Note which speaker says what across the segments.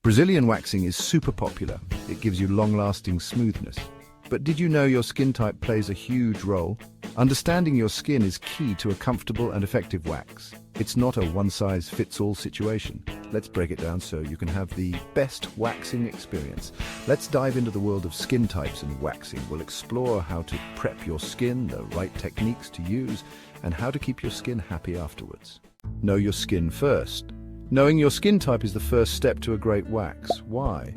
Speaker 1: Brazilian waxing is super popular. It gives you long-lasting smoothness. But did you know your skin type plays a huge role? Understanding your skin is key to a comfortable and effective wax. It's not a one-size-fits-all situation. Let's break it down so you can have the best waxing experience. Let's dive into the world of skin types and waxing. We'll explore how to prep your skin, the right techniques to use, and how to keep your skin happy afterwards. Know your skin first. Knowing your skin type is the first step to a great wax. Why?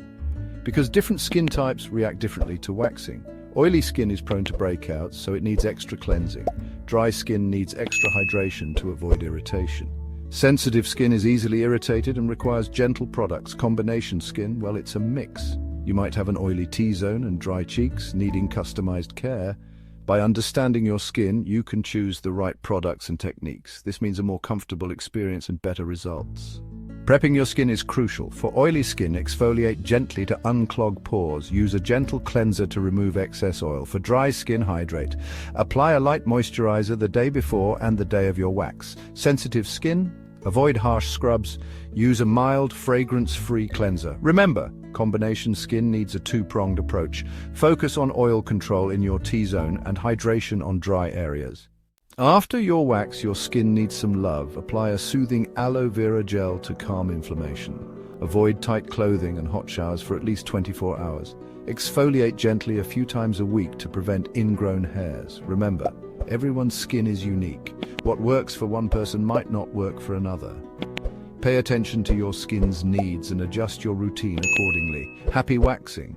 Speaker 1: Because different skin types react differently to waxing. Oily skin is prone to breakouts, so it needs extra cleansing. Dry skin needs extra hydration to avoid irritation. Sensitive skin is easily irritated and requires gentle products. Combination skin, well, it's a mix. You might have an oily T-zone and dry cheeks, needing customized care. By understanding your skin, you can choose the right products and techniques. This means a more comfortable experience and better results. Prepping your skin is crucial. For oily skin, exfoliate gently to unclog pores. Use a gentle cleanser to remove excess oil. For dry skin, hydrate. Apply a light moisturizer the day before and the day of your wax. Sensitive skin, avoid harsh scrubs. Use a mild, fragrance-free cleanser. Remember, combination skin needs a two-pronged approach. Focus on oil control in your T-zone and hydration on dry areas. After your wax, your skin needs some love. Apply a soothing aloe vera gel to calm inflammation. Avoid tight clothing and hot showers for at least 24 hours. Exfoliate gently a few times a week to prevent ingrown hairs. Remember, everyone's skin is unique. What works for one person might not work for another. Pay attention to your skin's needs and adjust your routine accordingly. Happy waxing!